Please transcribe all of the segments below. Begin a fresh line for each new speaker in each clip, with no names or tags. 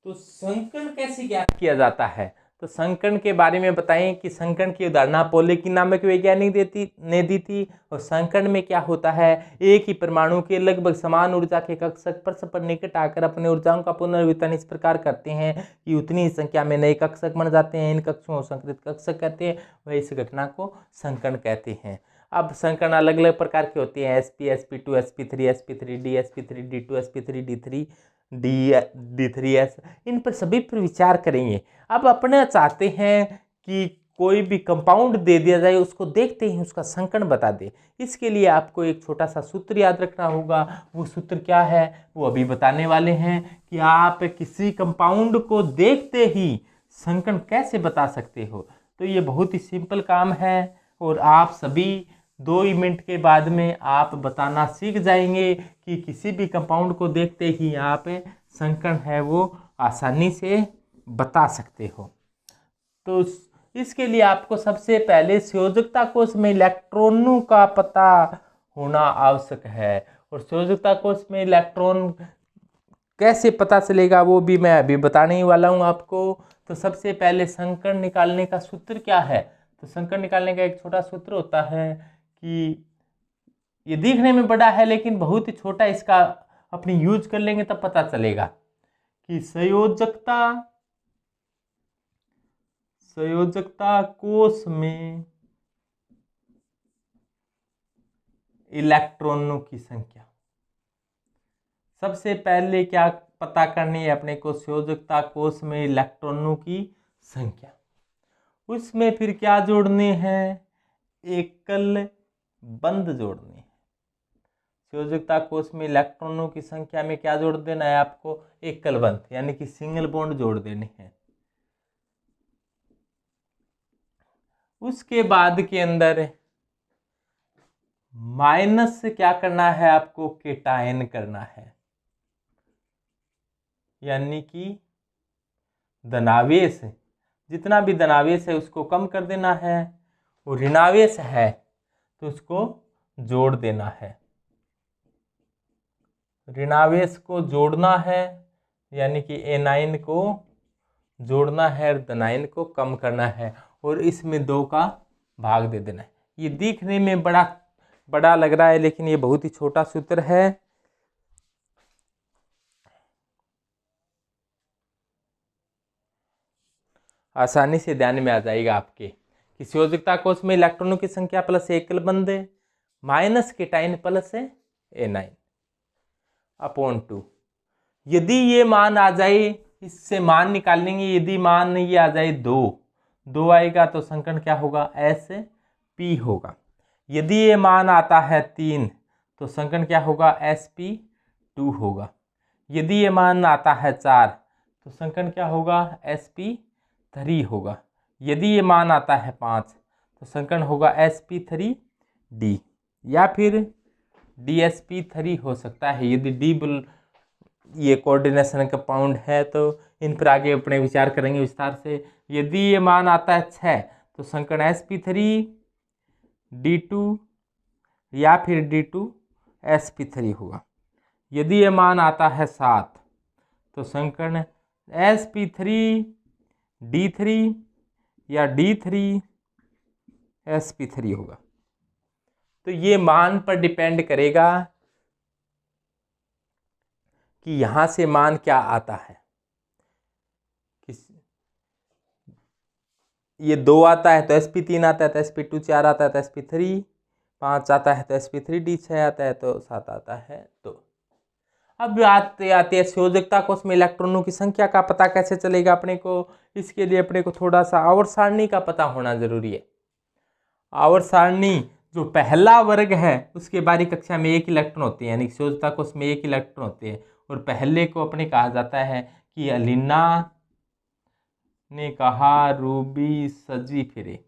तो संकर्ण कैसे ज्ञात किया जाता है? तो संकर्ण के बारे में बताएं कि संकर्ण की अवधारणा पोलेकिन नामक वैज्ञानिक ने दी थी। और संकर्ण में क्या होता है, एक ही परमाणु के लगभग समान ऊर्जा के कक्षक परस्पर निकट आकर अपने ऊर्जाओं का पुनर्वितरण इस प्रकार करते हैं कि उतनी ही संख्या में नए कक्षक बन जाते हैं। इन कक्षों को संकृत कक्षक कहते हैं। वह इस घटना को संकर्ण कहते हैं। अब संकर्ण अलग अलग प्रकार के होते हैं, sp, sp2, sp3, sp3d, sp3d2, sp3d3, d3s। इन पर सभी पर विचार करेंगे। अब अपने चाहते हैं कि कोई भी कंपाउंड दे दिया जाए, उसको देखते ही उसका संकर्ण बता दे। इसके लिए आपको एक छोटा सा सूत्र याद रखना होगा। वो सूत्र क्या है वो अभी बताने वाले हैं कि आप किसी कंपाउंड को देखते ही संकर्ण कैसे बता सकते हो। तो ये बहुत ही सिंपल काम है और आप सभी 2 मिनट के बाद में आप बताना सीख जाएंगे कि किसी भी कंपाउंड को देखते ही आप संकर्ण है वो आसानी से बता सकते हो। तो इसके लिए आपको सबसे पहले संयोजकता कोश में इलेक्ट्रॉनों का पता होना आवश्यक है। और संयोजकता कोश में इलेक्ट्रॉन कैसे पता चलेगा वो भी मैं अभी बताने ही वाला हूँ आपको। तो सबसे पहले संकर्ण निकालने का सूत्र क्या है? तो संकर्ण निकालने का एक छोटा सूत्र होता है कि ये दिखने में बड़ा है लेकिन बहुत ही छोटा, इसका अपनी यूज कर लेंगे तब पता चलेगा कि संयोजकता कोश में इलेक्ट्रॉनों की संख्या। सबसे पहले क्या पता करनी है अपने को? संयोजकता कोश में इलेक्ट्रॉनों की संख्या। उसमें फिर क्या जोड़ने हैं? एकल बंध जोड़ने हैं। संयोजकता कोश में इलेक्ट्रॉनों की संख्या में क्या जोड़ देना है आपको? एकल बंध, यानी कि सिंगल बॉन्ड जोड़ देने हैं। उसके बाद के अंदर माइनस क्या करना है आपको? केटायन करना है, यानी कि धनावेश, जितना भी धनावेश है उसको कम कर देना है और ऋणावेश है तो उसको जोड़ देना है। ऋणावेश को जोड़ना है यानी कि एनाइन को जोड़ना है और धनायन को कम करना है और इसमें 2 का भाग दे देना है। ये दिखने में बड़ा लग रहा है लेकिन ये बहुत ही छोटा सूत्र है। आसानी से ध्यान में आ जाएगा आपके कि संयोजकता कोश में इलेक्ट्रॉनों की संख्या प्लस एकल बंध minus cation plus A9 upon 2। यदि ये मान आ जाए, इससे मान निकाल लेंगे। यदि मान ये आ जाए 2 आएगा तो संकर्ण क्या होगा? sp होगा। यदि ये मान आता है 3 तो संकर्ण क्या होगा? sp2 होगा। यदि ये मान आता है 4 तो संकर्ण क्या होगा? sp3 होगा। यदि ये मान आता है 5 तो संकर्ण होगा sp3d या फिर dsp3 हो सकता है। यदि d ये कोऑर्डिनेशन कंपाउंड है तो इन पर आगे अपने विचार करेंगे विस्तार से। यदि ये मान आता है 6 तो संकर्ण sp3d2 या फिर d2sp3 होगा। यदि ये मान आता है 7 तो संकर्ण sp3d3 या d3sp3 होगा। तो ये मान पर डिपेंड करेगा कि यहां से मान क्या आता है। ये 2 आता है तो sp3 आता है तो sp2 4 आता है तो sp3 5 आता है तो sp3d 6 आता है तो 7 आता है। तो अब आते आते संयोजकता कोश में इलेक्ट्रॉनों की संख्या का पता कैसे चलेगा अपने को? इसके लिए अपने को थोड़ा सा आवर्त सारणी का पता होना जरूरी है। आवर्त सारणी जो पहला वर्ग है उसके बारी कक्षा में 1 इलेक्ट्रॉन होते हैं, यानी संयोजकता कोश में 1 इलेक्ट्रॉन होते हैं। और पहले को अपने कहा जाता है कि अलीना ने कहा रूबी सजी फिरे,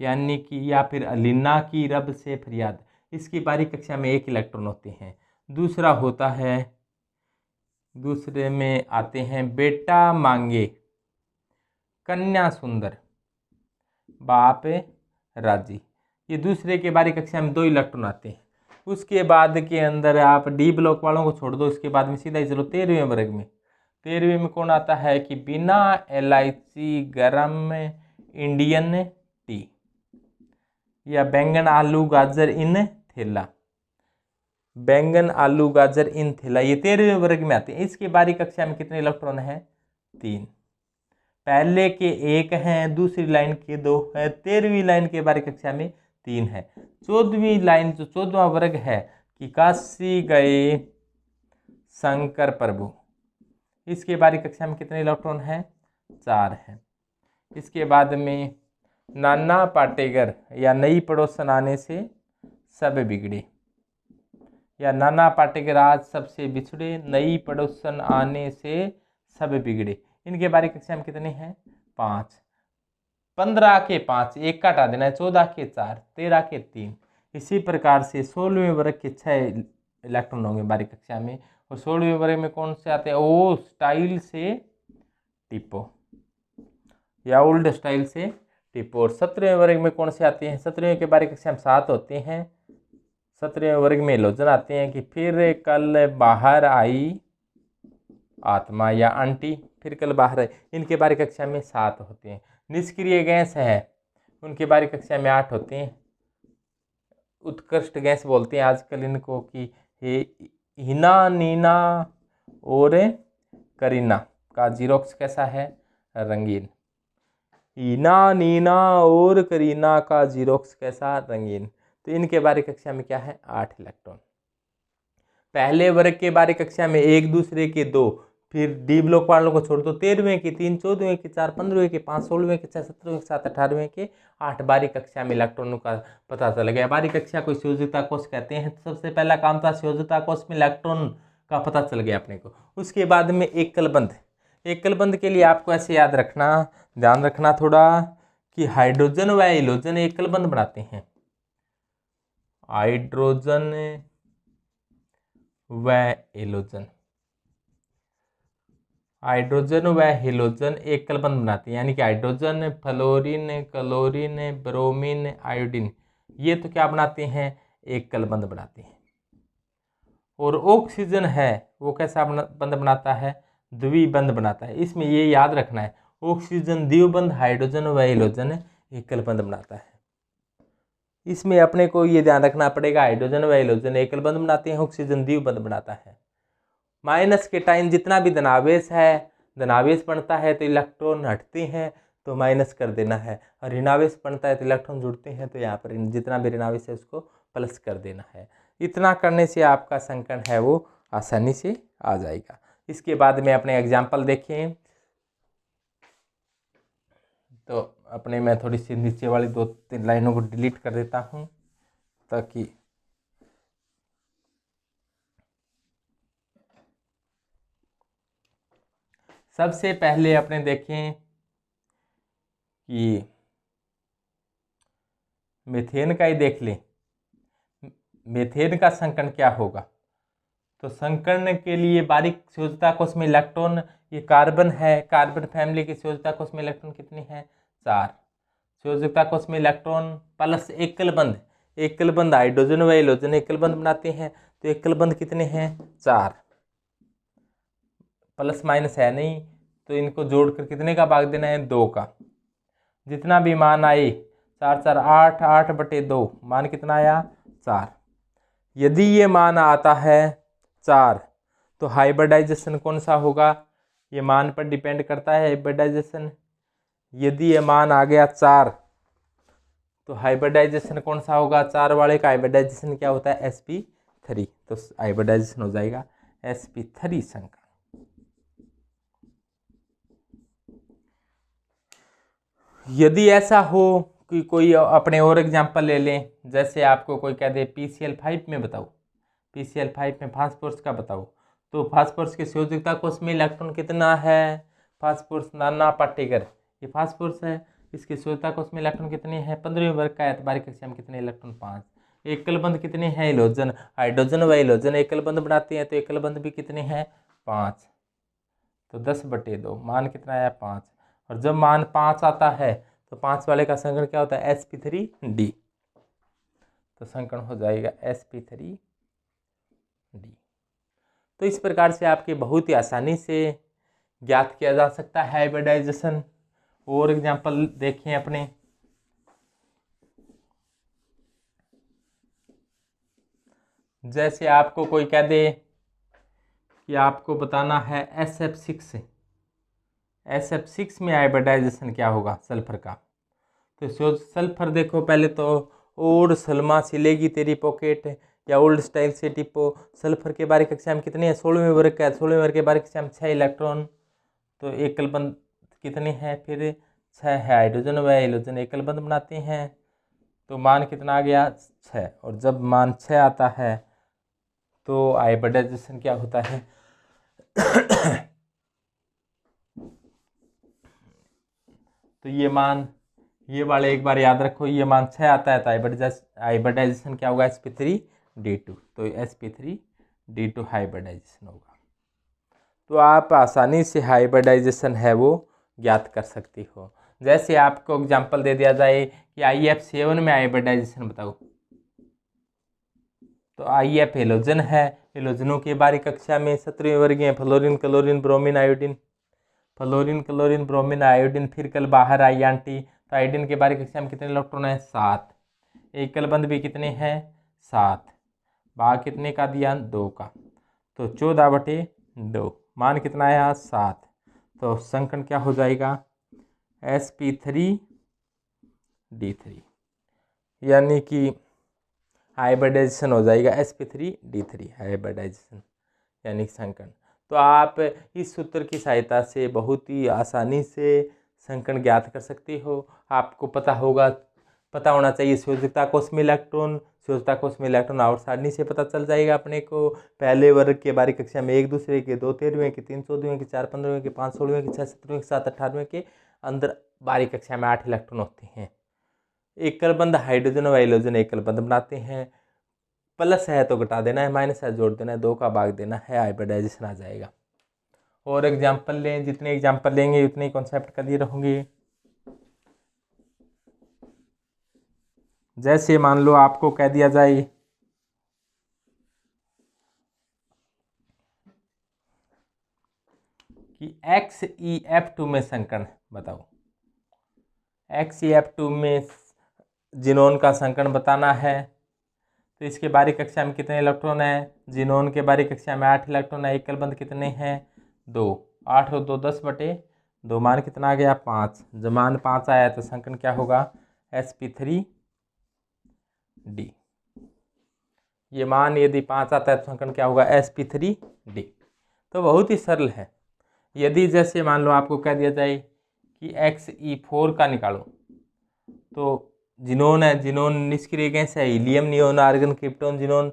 यानी कि या फिर अलीना की रब से फरियाद। इसकी बारी कक्षा में 1 इलेक्ट्रॉन होते हैं। दूसरा होता है, दूसरे में आते हैं बेटा मांगे कन्या सुंदर बाप राजी। ये दूसरे के बारी कक्षा में 2 इलेक्ट्रॉन आते हैं। उसके बाद के अंदर आप डी ब्लॉक वालों को छोड़ दो, इसके बाद में सीधा ही चलो 13वें वर्ग में। 13वें में कौन आता है कि बिना इलायची गरम इंडियन टी, या बैंगन आलू गाजर इन थैला। बैंगन आलू गाजर इन थैला, ये 13वें वर्ग में आते हैं। इसके बारी कक्षा में कितने इलेक्ट्रॉन हैं? 3। पहले के 1 हैं, दूसरी लाइन के 2 है, 13वीं लाइन के बारी कक्षा में 3 है। 14वीं लाइन जो 14वां वर्ग है कि काशी गए शंकर प्रभु, इसके बारी कक्षा में कितने इलेक्ट्रॉन हैं? 4 हैं। इसके बाद में नाना पाटेकर या नई पड़ोसन आने से सब बिगड़े, या नाना पाटेकर आज सबसे बिछड़े, नई पड़ोसन आने से सब बिगड़े, इनके बारी कक्षा में कितने हैं? 5। 15 के 5, एक का हटा देना है, 14 के 4, 13 के 3। इसी प्रकार से 16वें वर्ग के 6 इलेक्ट्रॉन होंगे बारी कक्षा में। और 16वें वर्ग में कौन से आते हैं? ओ स्टाइल से टिपो, या ओल्ड स्टाइल से टिपो। और 17वें वर्ग में कौन से आते हैं? 17वें के बारी कक्षा में 7 होते हैं। 17वें वर्ग में लोजन आते हैं कि फिर कल बाहर आई आत्मा, या आंटी फिर कल बाहर आई, इनके बारी कक्षा में 7 होते हैं। निष्क्रिय गैस है, उनके बारी कक्षा में 8 होते हैं। उत्कृष्ट गैस बोलते हैं आजकल इनको कि हिना, नीना और करीना का जीरोक्स कैसा है? रंगीन। हिना, नीना और करीना का जीरोक्स कैसा? रंगीन। तो इनके बारी कक्षा में क्या है? 8 इलेक्ट्रॉन। पहले वर्ग के बारी कक्षा में 1, दूसरे के 2, फिर डी ब्लॉक वालों को छोड़ दो 13वें के 3, 14वें के 4, 15वें के 5, 16वें के 6, 17वें के 7, 18वें के 8 बारी कक्षा में इलेक्ट्रॉनों का पता चल गया। बारी कक्षा को संयोजकता कोष कहते हैं। सबसे पहला काम था संयोजकता कोष में इलेक्ट्रॉन का पता चल गया अपने को। उसके बाद में एकलबंध। एकलबंध के लिए आपको ऐसे याद रखना, ध्यान रखना थोड़ा, कि हाइड्रोजन व हैलोजन एकलबंध बनाते हैं। हाइड्रोजन व हैलोजन, हाइड्रोजन व हेलोजन एकलबंध बनाते हैं, यानी कि hydrogen, fluorine, chlorine, bromine, iodine, ये तो क्या बनाते हैं? एकलबंध बनाते हैं। और ऑक्सीजन है वो कैसा बंध बनाता है? द्विबंध बनाता है। इसमें ये याद रखना है, ऑक्सीजन द्विबंध, हाइड्रोजन व हैलोजन एकलबंध बनाता है। इसमें अपने को ये ध्यान रखना पड़ेगा, हाइड्रोजन व हैलोजन एकलबंध बनाते हैं, ऑक्सीजन द्विबंध बनाता है। माइनस के टाइम जितना भी धनावेश है, धनावेश बनता है तो इलेक्ट्रॉन हटते हैं तो माइनस कर देना है, और ऋणावेश बनता है तो इलेक्ट्रॉन जुड़ते हैं तो यहाँ पर जितना भी ऋणावेश है उसको प्लस कर देना है। इतना करने से आपका संकरण है वो आसानी से आ जाएगा। इसके बाद में अपने एग्जाम्पल देखें तो अपने मैं थोड़ी सी नीचे वाली 2-3 लाइनों को डिलीट कर देता हूँ ताकि सबसे पहले अपने देखें कि मीथेन का ही देख लें। मीथेन का संकरण क्या होगा? तो संकरण के लिए बारीक संयोजकता कोष में इलेक्ट्रॉन, ये कार्बन है, कार्बन फैमिली की संयोजकता कोष में इलेक्ट्रॉन कितने हैं? 4। संयोजकता कोष में इलेक्ट्रॉन प्लस एकलबंध, एकलबंध हाइड्रोजन व हैलोजन एकलबंध बनाते हैं, तो एकलबंध कितने हैं? 4। प्लस माइनस है नहीं तो इनको जोड़कर कितने का भाग देना है? 2 का। जितना भी मान आए 4 4 8, 8/2, मान कितना आया? 4। यदि ये मान आता है 4 तो हाइब्रिडाइजेशन कौन सा होगा? ये मान पर डिपेंड करता है हाइब्रिडाइजेशन। यदि ये मान आ गया 4 तो हाइब्रिडाइजेशन कौन सा होगा? 4 वाले का हाइब्रिडाइजेशन क्या होता है? sp3। तो हाइब्रिडाइजेशन हो जाएगा sp3 संकरण। यदि ऐसा हो कि कोई अपने और एग्जांपल ले लें, जैसे आपको कोई कह दे PCl5 में बताओ, PCl5 में फास्फोरस का बताओ, तो फास्फोरस की संयोजकता कोष में इलेक्ट्रॉन कितना है? फास्फोरस नाना पाटेकर, ये फास्फोरस है, इसकी संयोजकता कोष में इलेक्ट्रॉन कितने हैं? 15वें वर्ग का एतबारी कक्षा में कितने इलेक्ट्रॉन? 5। एकलबंध कितने हैं? हैलोजन, हाइड्रोजन व हैलोजन एकलबंध बनाते हैं तो एकलबंध भी कितने हैं? 5। तो 10/2, मान कितना आया? 5। और जब मान 5 आता है तो 5 वाले का संकरण क्या होता है? sp3d। तो संकरण हो जाएगा sp3d। तो इस प्रकार से आपके बहुत ही आसानी से ज्ञात किया जा सकता है हाइब्रिडाइजेशन। और एग्जांपल देखें अपने, जैसे आपको कोई कह दे कि आपको बताना है SF6 में हाइब्रिडाइजेशन क्या होगा सल्फर का। तो सल्फर देखो पहले तो, ओल्ड सलमा सिलेगी तेरी पॉकेट या ओल्ड स्टाइल से टिपो। सल्फर के बारीक कक्षा में कितने हैं, 16वें वर्ग का है। 16वें वर्ग के बारीक कक्षा में 6 इलेक्ट्रॉन, तो एकल बंध कितने हैं, फिर 6 है हाइड्रोजन व हेलोजन एकल बंध बनाते हैं। तो मान कितना आ गया, 6। और जब मान 6 आता है तो हाइब्रिडाइजेशन क्या होता है तो ये वाले एक बार याद रखो, ये मान 6 आता है तो हाइब्रिडाइजेशन क्या होगा, sp3d2। तो sp3d2 हाइब्रिडाइजेशन होगा। तो आप आसानी से हाइब्रिडाइजेशन है वो ज्ञात कर सकती हो। जैसे आपको एग्जांपल दे दिया जाए कि IF7 में हाइब्रिडाइजेशन बताओ, तो IF हेलोजन है, हेलोजनों के बारीक कक्षा में 17वें वर्ग हैं, fluorine chlorine bromine iodine, fluorine chlorine bromine iodine, फिर कल बाहर आई एंटी। तो आयोडीन के बारीक कक्षा में कितने इलेक्ट्रॉन है, 7। एकल बंध भी कितने हैं, 7। भाग कितने का दिया, 2 का, तो 14/2। मान कितना आया, 7। तो संकरण क्या हो जाएगा, sp3d3, यानी कि हाइब्रिडाइजेशन हो जाएगा sp3d3 हाइब्रिडाइजेशन यानी संकरण। तो आप इस सूत्र की सहायता से बहुत ही आसानी से संकरण ज्ञात कर सकते हो। आपको पता होना चाहिए संयोजकता कोष में इलेक्ट्रॉन, संयोजकता कोष में इलेक्ट्रॉन आवर्त सारणी से पता चल जाएगा अपने को। पहले वर्ग के बारीक कक्षा में एक दूसरे के 2 13वें के, 3 14वें के, 4 15वें के, 5 16वें के, 6 17वें के, 7 18वें के अंदर बारीक कक्षा में 8 इलेक्ट्रॉन होते हैं। एकल बंध हाइड्रोजन व हाइड्रोजन एकल बंध बनाते हैं। प्लस है तो घटा देना है, माइनस है जोड़ देना है, 2 का भाग देना है, हाइब्रिडाइजेशन आ जाएगा। और एग्जाम्पल लें, जितने एग्जाम्पल लेंगे उतने कॉन्सेप्ट कर दिए रहेंगे। जैसे मान लो आपको कह दिया जाए कि XeF2 में संकरण बताओ, XeF2 में जिनोन का संकरण बताना है। तो इसके बारीक कक्षा में कितने इलेक्ट्रॉन है, जिनोन के बारीक कक्षा में 8 इलेक्ट्रॉन है। एकल बंध कितने हैं, 2। 8 और 2 10/2। मान कितना आ गया, 5। जब मान 5 आया तो संकरण क्या होगा, sp3d। ये मान यदि 5 आता है तो संकरण क्या होगा, sp3d। तो बहुत ही सरल है। यदि जैसे मान लो आपको कह दिया जाए कि Xe4 का निकालो, तो जिनोन है, जिनोन निष्क्रिय गैस है, helium neon argon krypton xenon.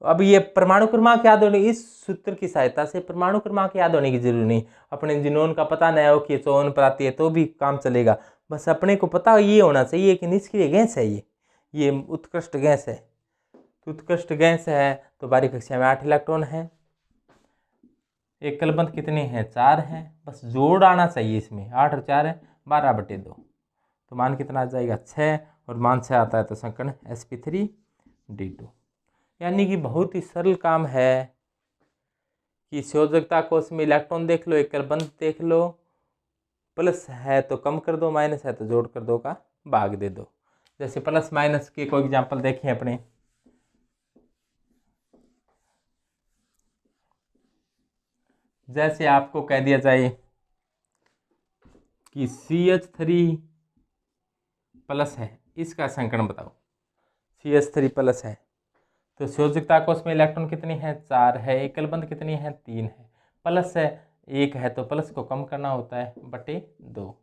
अब ये परमाणु क्रमांक याद होने, इस सूत्र की सहायता से परमाणु क्रमांक याद होने की जरूरी नहीं। अपने जिनोन का पता नहीं हो कि 54 पर आती है तो भी काम चलेगा। बस अपने को पता ये होना चाहिए कि निष्क्रिय गैस है, ये उत्कृष्ट गैस है। तो उत्कृष्ट गैस है तो बारीक कक्षा में 8 इलेक्ट्रॉन है। एकल बंध कितने हैं, 4 हैं। बस जोड़ आना चाहिए इसमें, 8 और 4 है, 12/2। तो मान कितना आ जाएगा, 6। और मान 6 आता है तो संकरण sp3d2। यानी कि बहुत ही सरल काम है कि संयोजकता कोष में इलेक्ट्रॉन देख लो, एकल बंध देख लो, प्लस है तो कम कर दो, माइनस है तो जोड़ कर 2 का भाग दे दो। जैसे प्लस माइनस के कोई एग्जाम्पल देखें अपने, जैसे आपको कह दिया जाए कि CH3 प्लस है, इसका संकरण बताओ। CH3 प्लस है तो संयोजकता कोष में इलेक्ट्रॉन कितने हैं, 4 है। एकल बंध कितनी है, 3 है। प्लस है 1 है तो प्लस को कम करना होता है, /2।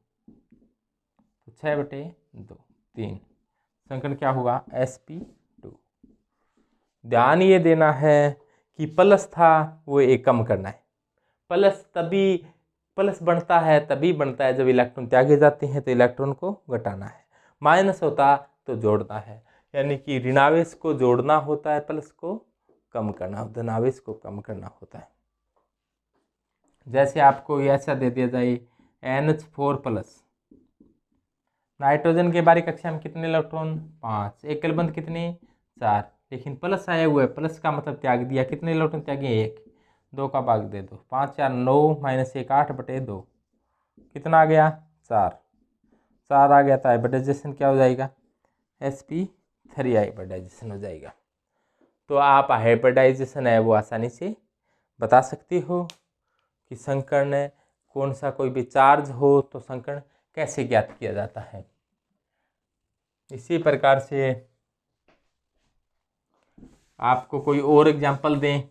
तो 6/2 3। संकरण क्या होगा, sp2। ध्यान ये देना है कि प्लस था वो एक कम करना है। प्लस बनता है तभी बनता है जब इलेक्ट्रॉन त्यागे जाते हैं, तो इलेक्ट्रॉन को घटाना है। माइनस होता तो जोड़ना है, यानी कि ऋणावेश को जोड़ना होता है, प्लस को कम करना, धनावेश को कम करना होता है। जैसे आपको ऐसा दे दिया जाए NH4+, नाइट्रोजन के बारीक कक्षा में कितने इलेक्ट्रॉन, 5। एकल बंध कितने, 4। लेकिन प्लस आया हुआ है, प्लस का मतलब त्याग दिया, कितने इलेक्ट्रॉन त्यागे, 1। 2 का भाग दे दो, 5 4 9 माइनस 1 8/2 कितना आ गया 4 आ गया। तो हाइब्रिडाइजेशन क्या हो जाएगा sp3 हाइब्रिडाइजेशन हो जाएगा। तो आप हाइब्रिडाइजेशन है वो आसानी से बता सकते हो कि संकर्ण कौन सा कोई भी चार्ज हो तो संकर्ण कैसे ज्ञात किया जाता है। इसी प्रकार से आपको कोई और एग्जांपल दें।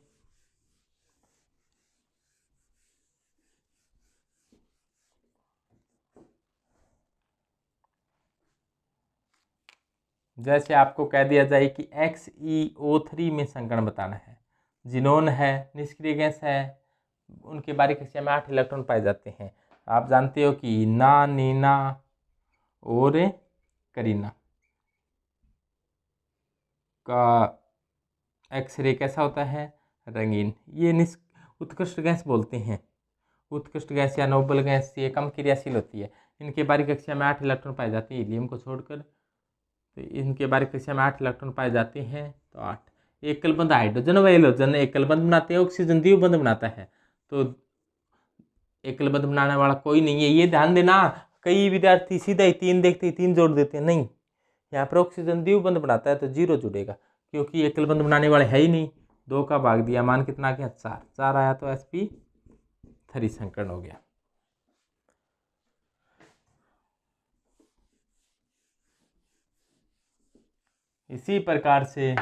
जैसे आपको कह दिया जाए कि XeO3 में संकर्ण बताना है, जिनोन है, निष्क्रिय गैस है, उनके बारीक कक्षा में 8 इलेक्ट्रॉन पाए जाते हैं। आप जानते हो कि ना, नीना और करीना का एक्सरे कैसा होता है रंगीन। ये उत्कृष्ट गैस बोलते हैं। उत्कृष्ट गैस या नोबल गैस ये कम क्रियाशील होती है। इनके बारीक कक्षा में 8 इलेक्ट्रॉन पाए जाते हैं हीलियम को छोड़कर। तो इनके बारीक कक्षा में 8 इलेक्ट्रॉन पाए जाते हैं। तो 8 एकलबंध हाइड्रोजन व हैलोजन एकलबंध बनाते हैं, ऑक्सीजन द्विबंध बनाता है। तो एकलबंध बनाने वाला कोई नहीं है, ये ध्यान देना। कई विद्यार्थी सीधा ही 3 देखते ही 3 जोड़ देते हैं, नहीं, यहाँ पर ऑक्सीजन द्विबंध बनाता है तो 0 जुड़ेगा, क्योंकि एकलबंध बनाने वाले है ही नहीं। 2 का भाग दिया, मान कितना आ गया 4 आया, तो sp3 संकर्ण हो गया। इसी प्रकार से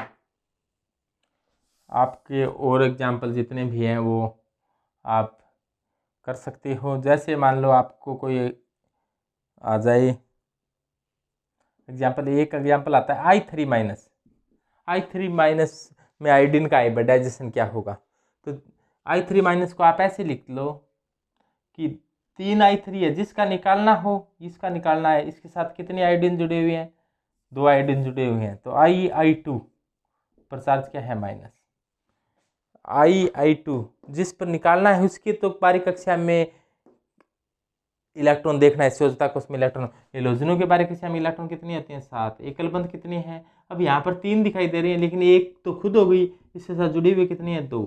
आपके और एग्जाम्पल जितने भी हैं वो आप कर सकते हो। जैसे मान लो आपको कोई आ जाए एग्जाम्पल, एक एग्जाम्पल आता है I3- में आयोडीन का हाइब्रिडाइजेशन क्या होगा। तो I3- को आप ऐसे लिख लो कि 3I3 है, जिसका निकालना हो, इसका निकालना है, इसके साथ कितने आयोडीन जुड़े हुए हैं 2 आयोडीन जुड़े हुए हैं। तो I2 पर चार्ज क्या है माइनस, I2 जिस पर निकालना है उसकी तो बारीक कक्षा में इलेक्ट्रॉन देखना है, सोचता है उसमें इलेक्ट्रॉन। हेलोजनों के बारीक कक्षा में इलेक्ट्रॉन कितने आते हैं 7, एकलबंध कितने हैं, अब यहाँ पर 3 दिखाई दे रहे हैं, लेकिन एक तो खुद हो गई, इसके साथ जुड़ी हुई कितनी है 2,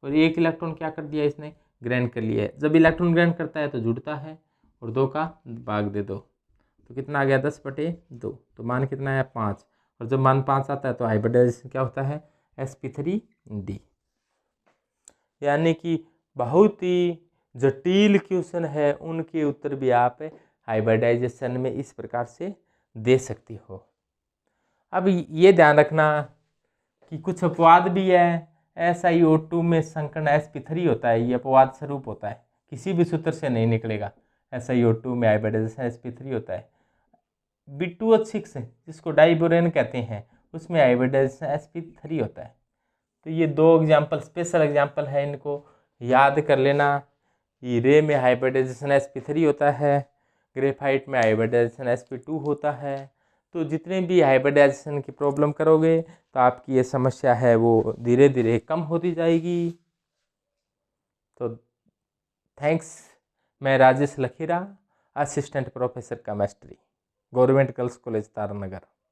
और एक इलेक्ट्रॉन क्या कर दिया इसने ग्रहण कर लिया है। जब इलेक्ट्रॉन ग्रहण करता है तो जुड़ता है, और 2 का भाग दे दो तो कितना आ गया 10/2। तो मान कितना है 5, और जब मान 5 आता है तो हाइब्रिडाइजेशन क्या होता है sp3d। यानी कि बहुत ही जटिल क्वेश्चन है, उनके उत्तर भी आप हाइब्रिडाइजेशन में इस प्रकार से दे सकती हो। अब ये ध्यान रखना कि कुछ अपवाद भी है। SiO2 में संकर्ण sp3 होता है, ये अपवाद स्वरूप होता है, किसी भी सूत्र से नहीं निकलेगा। SiO2 में हाइब्रिडाइजेशन sp3 होता है। B2H6 जिसको डाइबोरेन कहते हैं, उसमें हाइब्रिडाइजेशन sp3 होता है। तो ये 2 एग्जाम्पल स्पेशल एग्जाम्पल है, इनको याद कर लेना। हीरे में हाइब्रिडाइजेशन sp3 होता है, ग्रेफाइट में हाइब्रिडाइजेशन sp2 होता है। तो जितने भी हाइब्रिडाइजेशन की प्रॉब्लम करोगे तो आपकी ये समस्या है वो धीरे धीरे कम होती जाएगी। तो थैंक्स। मैं Rajesh Lakhera, assistant professor chemistry, government girls college Taranagar.